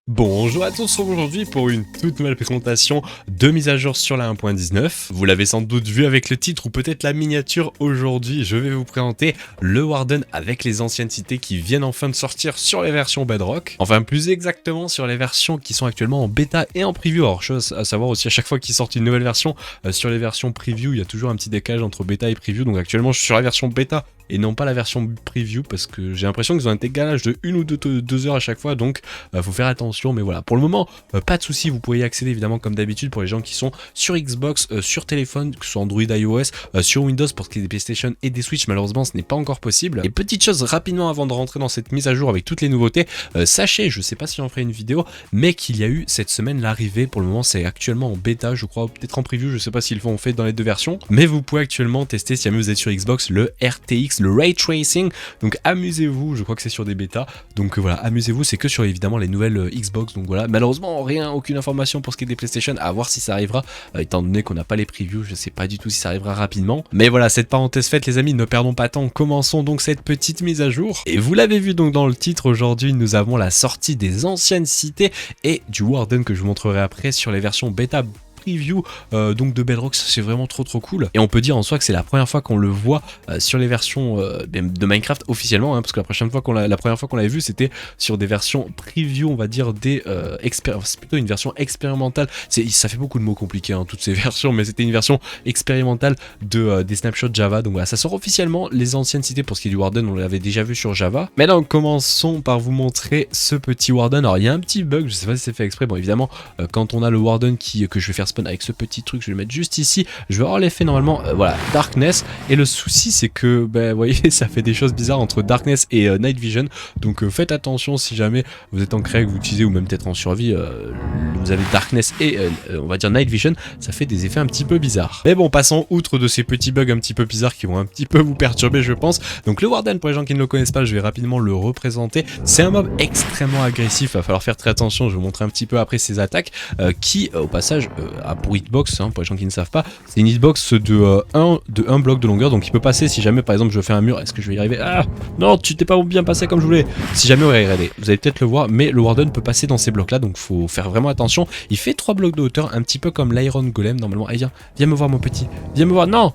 Bonjour à tous, on se retrouve aujourd'hui pour une toute nouvelle présentation de mise à jour sur la 1.19. Vous l'avez sans doute vu avec le titre ou peut-être la miniature. Aujourd'hui, je vais vous présenter le Warden avec les anciennes cités qui viennent enfin de sortir sur les versions Bedrock. Enfin, plus exactement sur les versions qui sont actuellement en bêta et en preview. Alors, chose à savoir aussi, à chaque fois qu'il sort une nouvelle version, sur les versions preview, il y a toujours un petit décalage entre bêta et preview. Donc actuellement, je suis sur la version bêta et non pas la version preview parce que j'ai l'impression qu'ils ont un décalage de 1 ou 2 heures à chaque fois, donc faut faire attention. Mais voilà, pour le moment, pas de souci, vous pouvez y accéder évidemment comme d'habitude pour les gens qui sont sur Xbox, sur téléphone, que ce soit Android, iOS, sur Windows pour ce qui est des PlayStation et des Switch. Malheureusement, ce n'est pas encore possible. Et petite chose rapidement avant de rentrer dans cette mise à jour avec toutes les nouveautés, sachez, je sais pas si j'en ferai une vidéo, mais qu'il y a eu cette semaine l'arrivée. Pour le moment, c'est actuellement en bêta, je crois, peut-être en preview, je sais pas s'ils l'ont fait dans les deux versions, mais vous pouvez actuellement tester, si jamais vous êtes sur Xbox, le RTX, le Ray Tracing. Donc amusez-vous, je crois que c'est sur des bêtas, donc voilà, amusez-vous, c'est que sur évidemment les nouvelles Xbox. Donc voilà, malheureusement aucune information pour ce qui est des PlayStation, à voir si ça arrivera, étant donné qu'on n'a pas les previews, je sais pas du tout si ça arrivera rapidement. Mais voilà, cette parenthèse faite les amis, ne perdons pas de temps, commençons donc cette petite mise à jour. Et vous l'avez vu donc dans le titre, aujourd'hui nous avons la sortie des anciennes cités et du Warden que je vous montrerai après sur les versions bêta preview donc de Bedrock. C'est vraiment trop cool, et on peut dire en soi que c'est la première fois qu'on le voit sur les versions de Minecraft officiellement, parce que la première fois qu'on l'avait vu c'était sur des versions preview, on va dire des c'est plutôt une version expérimentale, ça fait beaucoup de mots compliqués toutes ces versions, mais c'était une version expérimentale des snapshots Java. Donc voilà, ça sort officiellement les anciennes cités. Pour ce qui est du Warden, on l'avait déjà vu sur Java. Mais donc commençons par vous montrer ce petit Warden. Alors il y a un petit bug, je sais pas si c'est fait exprès. Bon évidemment quand on a le Warden que je vais faire spawn avec ce petit truc, je vais le mettre juste ici, je vais avoir l'effet normalement voilà, Darkness, et le souci c'est que vous voyez ça fait des choses bizarres entre Darkness et Night Vision. Donc faites attention si jamais vous êtes en créa que vous utilisez, ou même peut-être en survie, vous avez Darkness et on va dire Night Vision, ça fait des effets un petit peu bizarres. Mais bon, passons outre de ces petits bugs un petit peu bizarres qui vont un petit peu vous perturber je pense. Donc le Warden, pour les gens qui ne le connaissent pas, je vais rapidement le représenter. C'est un mob extrêmement agressif, il va falloir faire très attention, je vais vous montrer un petit peu après ses attaques, qui au passage a pour hitbox, pour les gens qui ne savent pas, c'est une hitbox de 1 bloc de longueur, donc il peut passer si jamais par exemple je fais un mur. Est-ce que je vais y arriver? Ah non, tu t'es pas bien passé comme je voulais. Si jamais, regardez, vous allez peut-être le voir, mais le Warden peut passer dans ces blocs là, donc faut faire vraiment attention. Il fait 3 blocs de hauteur, un petit peu comme l'Iron Golem normalement. Allez, viens me voir mon petit, viens me voir. Non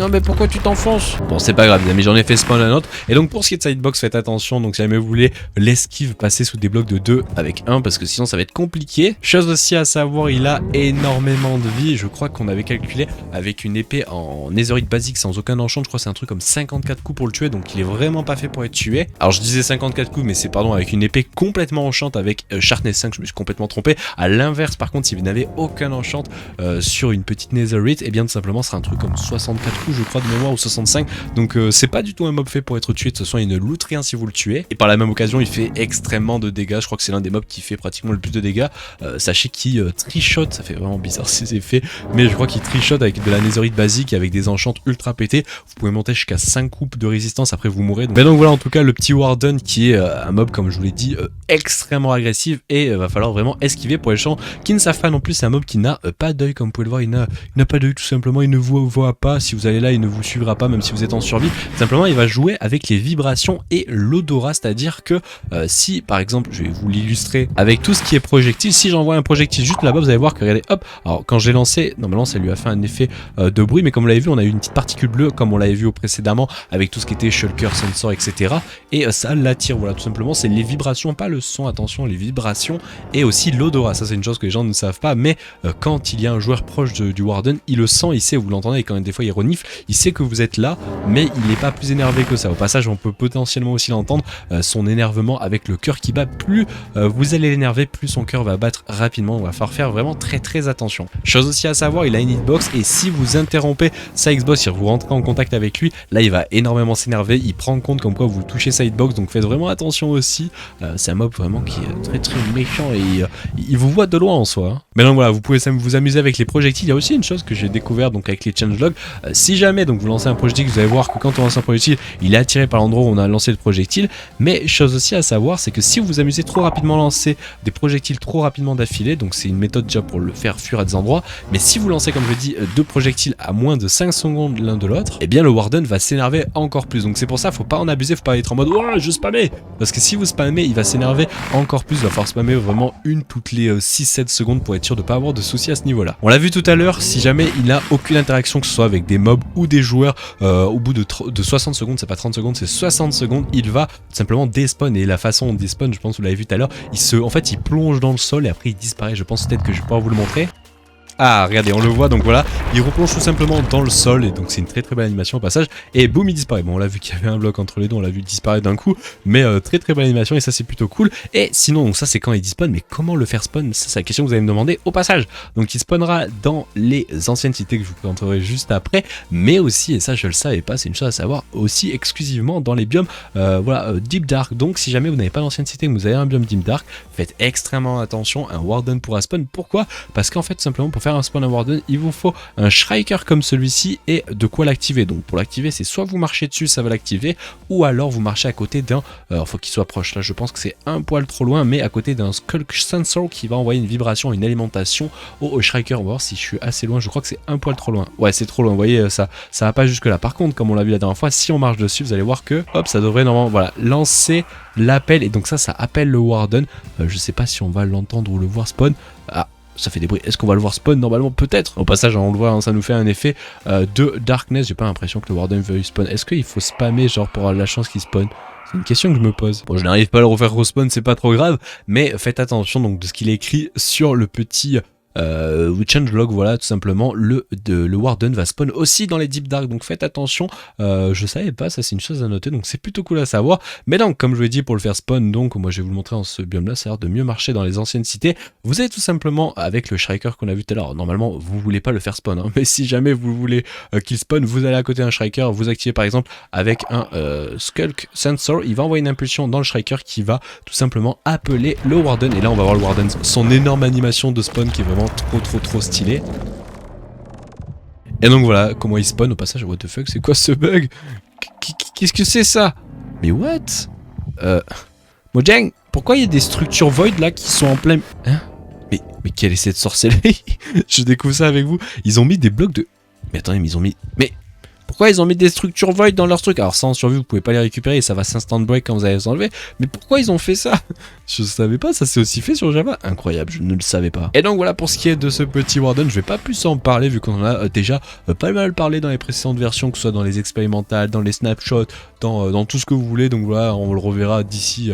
mais pourquoi tu t'enfonces? Bon, c'est pas grave les amis, j'en ai fait spawn un autre. Et donc pour ce qui est de sa hitbox, faites attention, donc si jamais vous voulez l'esquive, passer sous des blocs de 2 avec 1, parce que sinon ça va être compliqué. Chose aussi à savoir, il a énormément de vie. Je crois qu'on avait calculé avec une épée en netherite basique sans aucun enchant, je crois que c'est un truc comme 54 coups pour le tuer, donc il est vraiment pas fait pour être tué. Alors je disais 54 coups, mais c'est pardon avec une épée complètement enchante avec Sharpness 5, je me suis complètement trompé. À l'inverse par contre, si vous n'avez aucun enchant sur une petite netherite, et bien tout simplement ce sera un truc comme 64 coups je crois de mémoire, ou 65. Donc c'est pas du tout un mob fait pour être tué, de toute façon il ne loot rien si vous le tuez, et par la même occasion il fait extrêmement de dégâts. Je crois que c'est l'un des mobs qui fait pratiquement le plus de dégâts. Sachez qu'il trichote, ça fait vraiment bizarre ces effets, mais je crois qu'il trichote avec de la netherite basique et avec des enchantes ultra pétés. Vous pouvez monter jusqu'à 5 coups de résistance, après vous mourrez. Mais donc voilà, en tout cas le petit Warden qui est un mob, comme je vous l'ai dit, extrêmement agressif, et va falloir vraiment esquiver. Pour les gens qui ne savent pas non plus, c'est un mob qui n'a pas d'œil, comme vous pouvez le voir, il n'a pas d'œil tout simplement, il ne vous voit pas. Si vous allez là, il ne vous suivra pas même si vous êtes en survie. Simplement il va jouer avec les vibrations et l'odorat, c'est à dire que si par exemple, je vais vous l'illustrer avec tout ce qui est projectile, si j'envoie un projectile juste là-bas, vous allez voir que regardez, hop, alors quand je l'ai lancé, normalement ça lui a fait un effet de bruit, mais comme vous l'avez vu, on a eu une petite particule bleue comme on l'avait vu précédemment avec tout ce qui était shulker, sensor, etc. et ça l'attire. Voilà, tout simplement c'est les vibrations, pas le son, attention, les vibrations et aussi l'odorat. Ça c'est une chose que les gens ne savent pas, mais quand il y a un joueur proche du Warden, il le sent, il sait, vous l'entendez, et quand des fois il renifle, il sait que vous êtes là, mais il n'est pas plus énervé que ça. Au passage, on peut potentiellement aussi l'entendre, son énervement avec le cœur qui bat. Plus vous allez l'énerver, plus son cœur va battre rapidement. On va falloir faire vraiment très attention. Chose aussi à savoir, il a une hitbox, et si vous interrompez sa Xbox, si vous rentrez en contact avec lui, là il va énormément s'énerver, il prend compte comme quoi vous touchez sa hitbox, donc faites vraiment attention aussi. C'est un mob vraiment qui est très méchant, et il vous voit de loin en soi. Mais donc voilà, vous pouvez vous amuser avec les projectiles. Il y a aussi une chose que j'ai découvert donc avec les changelogs. Si jamais donc vous lancez un projectile, vous allez voir que quand on lance un projectile, il est attiré par l'endroit où on a lancé le projectile. Mais chose aussi à savoir, c'est que si vous vous amusez trop rapidement à lancer des projectiles trop rapidement d'affilée, donc c'est une méthode déjà pour le faire fuir à des endroits, mais si vous lancez comme je dis 2 projectiles à moins de 5 secondes l'un de l'autre, et bien le Warden va s'énerver encore plus. Donc c'est pour ça, faut pas en abuser, faut pas être en mode ouais je spammais, parce que si vous spammez, il va s'énerver encore plus, il va falloir spammer vraiment une toutes les 6-7 secondes pour être sûr de pas avoir de soucis à ce niveau là. On l'a vu tout à l'heure, si jamais il n'a aucune interaction que ce soit avec des mobs ou des joueurs, au bout de 60 secondes, c'est pas 30 secondes, c'est 60 secondes, il va tout simplement despawn. Et la façon dont despawn, je pense que vous l'avez vu tout à l'heure, en fait il plonge dans le sol et après il disparaît. Je pense peut-être que je vais pouvoir vous le montrer. Ah regardez, on le voit, donc voilà, il replonge tout simplement dans le sol et donc c'est une très très belle animation au passage, et boum il disparaît. Bon on l'a vu qu'il y avait un bloc entre les deux, on l'a vu disparaître d'un coup, mais très très belle animation et ça c'est plutôt cool. Et sinon donc ça c'est quand il despawn, mais comment le faire spawn, ça c'est la question que vous allez me demander au passage. Donc il spawnera dans les anciennes cités que je vous présenterai juste après, mais aussi, et ça je le savais pas, c'est une chose à savoir, aussi exclusivement dans les biomes Deep Dark. Donc si jamais vous n'avez pas l'ancienne cité, que vous avez un biome Deep Dark, faites extrêmement attention, un Warden pourra spawn. Pourquoi? Parce qu'en fait simplement pour faire un spawn à Warden, il vous faut un Striker comme celui-ci et de quoi l'activer. Donc pour l'activer, c'est soit vous marchez dessus, ça va l'activer, ou alors vous marchez à côté d'un, faut qu'il soit proche, là je pense que c'est un poil trop loin, mais à côté d'un Skulk Sensor qui va envoyer une vibration, une alimentation au Striker. On va voir si je suis assez loin, je crois que c'est un poil trop loin. Ouais c'est trop loin, vous voyez, ça va pas jusque là. Par contre, comme on l'a vu la dernière fois, si on marche dessus, vous allez voir que, hop, ça devrait normalement, voilà, lancer l'appel, et donc ça appelle le Warden. Je sais pas si on va l'entendre ou le voir spawn. Ah, ça fait des bruits. Est-ce qu'on va le voir spawn? Normalement peut-être. Au passage on le voit, hein, ça nous fait un effet de darkness. J'ai pas l'impression que le Warden veuille spawn. Est-ce qu'il faut spammer genre pour avoir la chance qu'il spawn? C'est une question que je me pose. Bon je n'arrive pas à le refaire respawn, c'est pas trop grave, mais faites attention donc de ce qu'il est écrit sur le petit changelog, voilà, tout simplement, le Warden va spawn aussi dans les Deep Dark, donc faites attention. Je savais pas, ça c'est une chose à noter, donc c'est plutôt cool à savoir. Mais donc, comme je vous l'ai dit, pour le faire spawn, donc moi je vais vous le montrer dans ce biome là, ça a l'air de mieux marcher dans les anciennes cités. Vous avez tout simplement, avec le Striker qu'on a vu tout à l'heure, normalement vous voulez pas le faire spawn, hein, mais si jamais vous voulez qu'il spawn, vous allez à côté d'un Striker, vous activez par exemple avec un Skulk Sensor, il va envoyer une impulsion dans le Striker qui va tout simplement appeler le Warden, et là on va voir le Warden, son énorme animation de spawn qui est vraiment trop stylé. Et donc voilà comment il spawn au passage. What the fuck, c'est quoi ce bug? Qu'est-ce que c'est ça? Mais what? Mojang, pourquoi il y a des structures void là qui sont en plein... Hein? Mais quelle est cette sorcellerie? Je découvre ça avec vous. Ils ont mis des blocs de... Mais attendez, mais ils ont mis... Mais... Pourquoi ils ont mis des structures void dans leur truc? Alors ça en survie vous pouvez pas les récupérer et ça va s'instant break quand vous allez les enlever. Mais pourquoi ils ont fait ça? Je savais pas, ça c'est aussi fait sur Java. Incroyable, je ne le savais pas. Et donc voilà pour ce qui est de ce petit Warden, je vais pas plus en parler vu qu'on en a déjà pas mal parlé dans les précédentes versions, que ce soit dans les expérimentales, dans les snapshots, dans tout ce que vous voulez. Donc voilà, on le reverra d'ici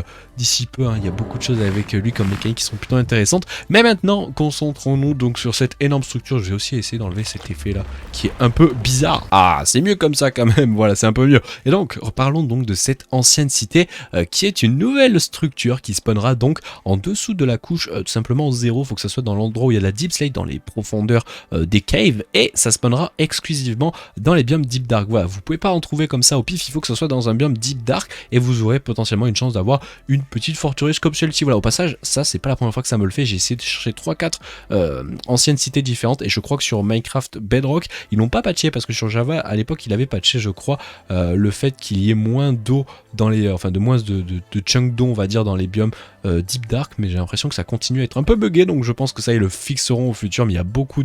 peu, hein. Il y a beaucoup de choses avec lui comme mécaniques qui sont plutôt intéressantes. Mais maintenant, concentrons-nous donc sur cette énorme structure. Je vais aussi essayer d'enlever cet effet là qui est un peu bizarre. Ah, c'est mieux comme ça quand même, voilà, c'est un peu mieux. Et donc, parlons donc de cette ancienne cité qui est une nouvelle structure qui spawnera donc en dessous de la couche tout simplement 0. Il faut que ça soit dans l'endroit où il y a la Deep Slate, dans les profondeurs des caves, et ça spawnera exclusivement dans les biomes Deep Dark. Voilà, vous pouvez pas en trouver comme ça au pif, il faut que ça soit dans un biome Deep Dark et vous aurez potentiellement une chance d'avoir une petite forteresse comme celle-ci. Voilà, au passage, ça c'est pas la première fois que ça me le fait, j'ai essayé de chercher 3-4 anciennes cités différentes et je crois que sur Minecraft Bedrock, ils n'ont pas patché parce que sur Java à l'époque il avait patché je crois le fait qu'il y ait moins d'eau dans les... enfin de moins de chunk d'eau on va dire dans les biomes Deep Dark, mais j'ai l'impression que ça continue à être un peu bugué, donc je pense que ça ils le fixeront au futur. Mais il y a beaucoup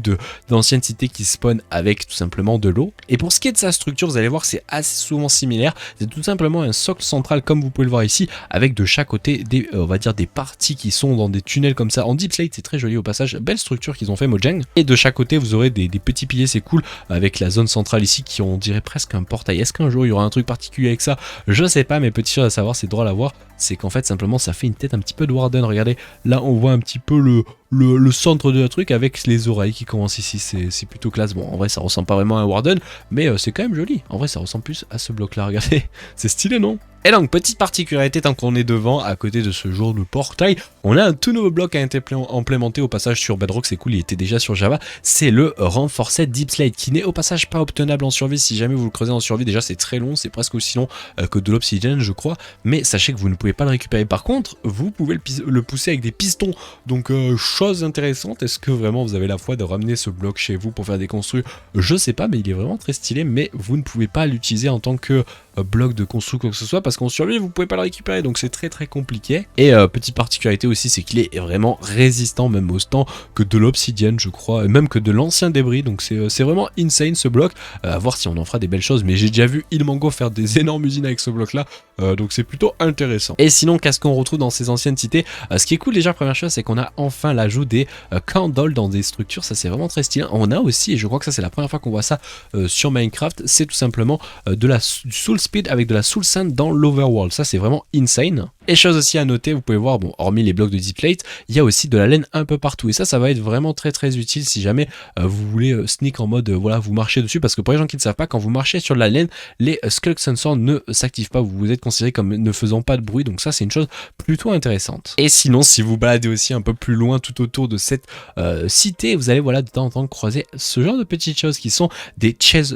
d'anciennes cités qui spawnent avec tout simplement de l'eau. Et pour ce qui est de sa structure, vous allez voir que c'est assez souvent similaire. C'est tout simplement un socle central comme vous pouvez le voir ici, avec de chaque côté des on va dire des parties qui sont dans des tunnels comme ça en Deep Slate. C'est très joli au passage, belle structure qu'ils ont fait Mojang. Et de chaque côté vous aurez des petits piliers, c'est cool, avec la zone centrale ici qui on dirait presque un portail. Est-ce qu'un jour il y aura un truc particulier avec ça? Je sais pas, mais petite chose à savoir, c'est drôle à voir, c'est qu'en fait simplement ça fait une tête un petit peu de Warden. Regardez, là on voit un petit peu le centre de la truc avec les oreilles qui commencent ici, c'est plutôt classe. Bon en vrai ça ressemble pas vraiment à un Warden, mais c'est quand même joli. En vrai ça ressemble plus à ce bloc là, regardez, c'est stylé non? Et donc petite particularité, tant qu'on est devant, à côté de ce genre de portail, on a un tout nouveau bloc qui a été implémenté au passage sur Bedrock, c'est cool, il était déjà sur Java, c'est le Reinforced Deep Slate, qui n'est au passage pas obtenable en survie. Si jamais vous le creusez en survie, déjà c'est très long, c'est presque aussi long que de l'obsidienne je crois, mais sachez que vous ne pouvez pas le récupérer. Par contre, vous pouvez le pousser avec des pistons, donc chose intéressante. Est-ce que vraiment vous avez la foi de ramener ce bloc chez vous pour faire des construits? Je sais pas, mais il est vraiment très stylé, mais vous ne pouvez pas l'utiliser en tant que bloc de construit quoi que ce soit, parce qu'en survie vous pouvez pas le récupérer, donc c'est très compliqué. Et petite particularité aussi, c'est qu'il est vraiment résistant même autant que de l'obsidienne je crois, et même que de l'ancien débris, donc c'est vraiment insane ce bloc. À voir si on en fera des belles choses, mais j'ai déjà vu Ilmango faire des énormes usines avec ce bloc là, donc c'est plutôt intéressant. Et sinon, qu'est-ce qu'on retrouve dans ces anciennes cités? Ce qui est cool déjà, première chose, c'est qu'on a enfin l'ajout des candles dans des structures, ça c'est vraiment très stylé. On a aussi, et je crois que ça c'est la première fois qu'on voit ça sur Minecraft, c'est tout simplement du soul speed avec de la soul sand dans l'overworld, ça c'est vraiment insane. Et chose aussi à noter, vous pouvez voir, bon, hormis les blocs de deep plate, il y a aussi de la laine un peu partout, et ça va être vraiment très utile si jamais vous voulez sneak en mode, voilà, vous marchez dessus, parce que pour les gens qui ne savent pas, quand vous marchez sur de la laine, les Skulk Sensors ne s'activent pas, vous êtes considéré comme ne faisant pas de bruit, donc ça c'est une chose plutôt intéressante. Et sinon, si vous baladez aussi un peu plus loin tout autour de cette cité, vous allez voilà de temps en temps croiser ce genre de petites choses qui sont des chests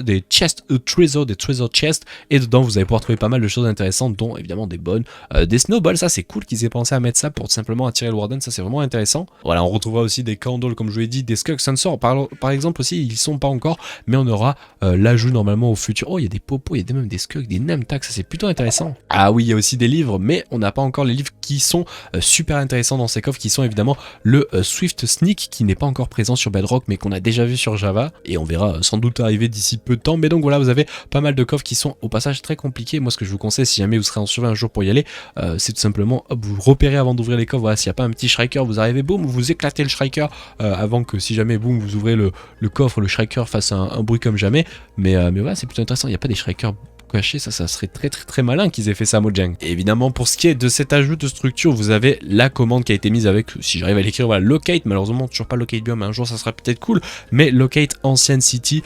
treasure chests, et dedans vous allez pouvoir trouver pas mal de choses intéressantes, dont évidemment des bonnes, des snowballs, ça c'est cool qu'ils aient pensé à mettre ça pour simplement attirer le warden, ça c'est vraiment intéressant. Voilà, on retrouvera aussi des candles comme je vous l'ai dit, des Skulk Sensors par exemple aussi, ils sont pas encore, mais on aura l'ajout normalement au futur. Oh, il y a des popos, il y a même des skulks, des namtaks, ça c'est plutôt intéressant. Ah oui, il y a aussi des livres, mais on n'a pas encore les livres qui sont super intéressants dans ces coffres, qui sont évidemment le Swift Sneak, qui n'est pas encore présent sur Bedrock, mais qu'on a déjà vu sur Java, et on verra sans doute arriver d'ici peu de temps. Mais donc voilà, vous avez pas mal de coffres qui sont au passage très compliqués. Moi, ce que je vous conseille, si jamais vous serez en survie un jour pour y aller, c'est tout simplement, hop, vous repérez avant d'ouvrir les coffres. Voilà, s'il n'y a pas un petit Shrieker, vous arrivez, boum, vous éclatez le Shrieker avant que, si jamais, boum, vous ouvrez le coffre, le Shrieker fasse un bruit comme jamais. Mais voilà, c'est plutôt intéressant. Il n'y a pas des Shrikers cachés, ça serait très malin qu'ils aient fait ça à Mojang. Et évidemment, pour ce qui est de cet ajout de structure, vous avez la commande qui a été mise avec, si j'arrive à l'écrire, voilà, locate, malheureusement toujours pas locate biome, un jour ça sera peut-être cool, mais locate ancienne city,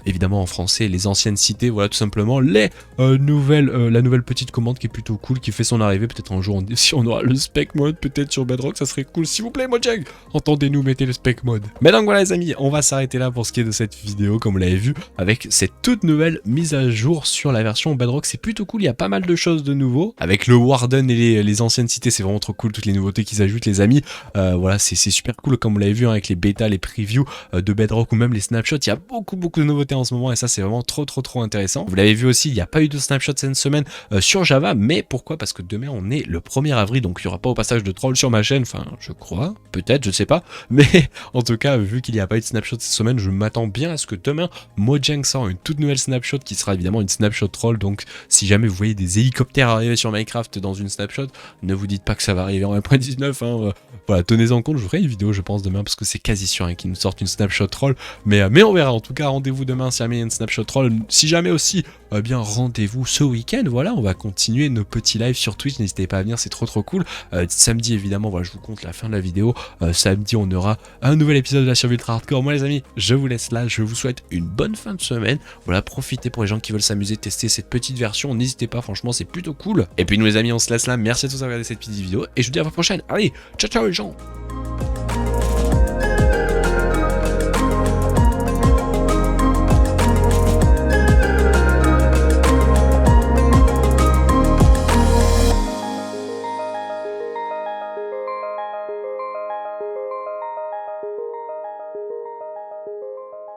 évidemment en français, les anciennes cités, voilà tout simplement les la nouvelle petite commande qui est plutôt cool, qui fait son arrivée, peut-être un jour, si on aura le spec mode, peut-être sur Bedrock, ça serait cool, s'il vous plaît Mojang, entendez-nous, mettez le spec mode. Mais donc voilà les amis, on va s'arrêter là pour ce qui est de cette vidéo, comme vous l'avez vu, avec cette toute nouvelle mise à jour sur la version Bedrock, c'est plutôt cool, il y a pas mal de choses de nouveau, avec le Warden et les anciennes cités, c'est vraiment trop cool, toutes les nouveautés qu'ils ajoutent les amis, voilà, c'est super cool, comme vous l'avez vu, hein, avec les bêtas, les previews de Bedrock, ou même les snapshots, il y a beaucoup de nouveautés en ce moment, et ça c'est vraiment trop intéressant. Vous l'avez vu aussi, il n'y a pas eu de snapshot cette semaine sur Java, mais pourquoi? Parce que demain on est le 1er avril, donc il n'y aura pas au passage de troll sur ma chaîne, enfin je crois, peut-être, je sais pas, mais en tout cas, vu qu'il n'y a pas eu de snapshot cette semaine, je m'attends bien à ce que demain Mojang sort une toute nouvelle snapshot qui sera évidemment une snapshot troll, donc si jamais vous voyez des hélicoptères arriver sur Minecraft dans une snapshot, ne vous dites pas que ça va arriver en 1.19, hein, voilà, tenez-en compte, je vous ferai une vidéo je pense demain, parce que c'est quasi sûr hein, qu'ils nous sortent une snapshot troll, mais on verra. En tout cas, rendez-vous demain si jamais il y a une snapshot troll, si jamais aussi, bien rendez-vous ce week-end, voilà, on va continuer nos petits lives sur Twitch, n'hésitez pas à venir, c'est trop cool. Samedi évidemment, voilà, je vous compte la fin de la vidéo, samedi on aura un nouvel épisode de la survie ultra hardcore. Moi les amis, je vous laisse là, je vous souhaite une bonne fin de semaine, voilà, profitez pour les gens qui veulent s'amuser, tester cette petite version, n'hésitez pas, franchement c'est plutôt cool. Et puis nous les amis, on se laisse là, merci à tous d'avoir regardé cette petite vidéo, et je vous dis à la prochaine, allez, ciao les gens.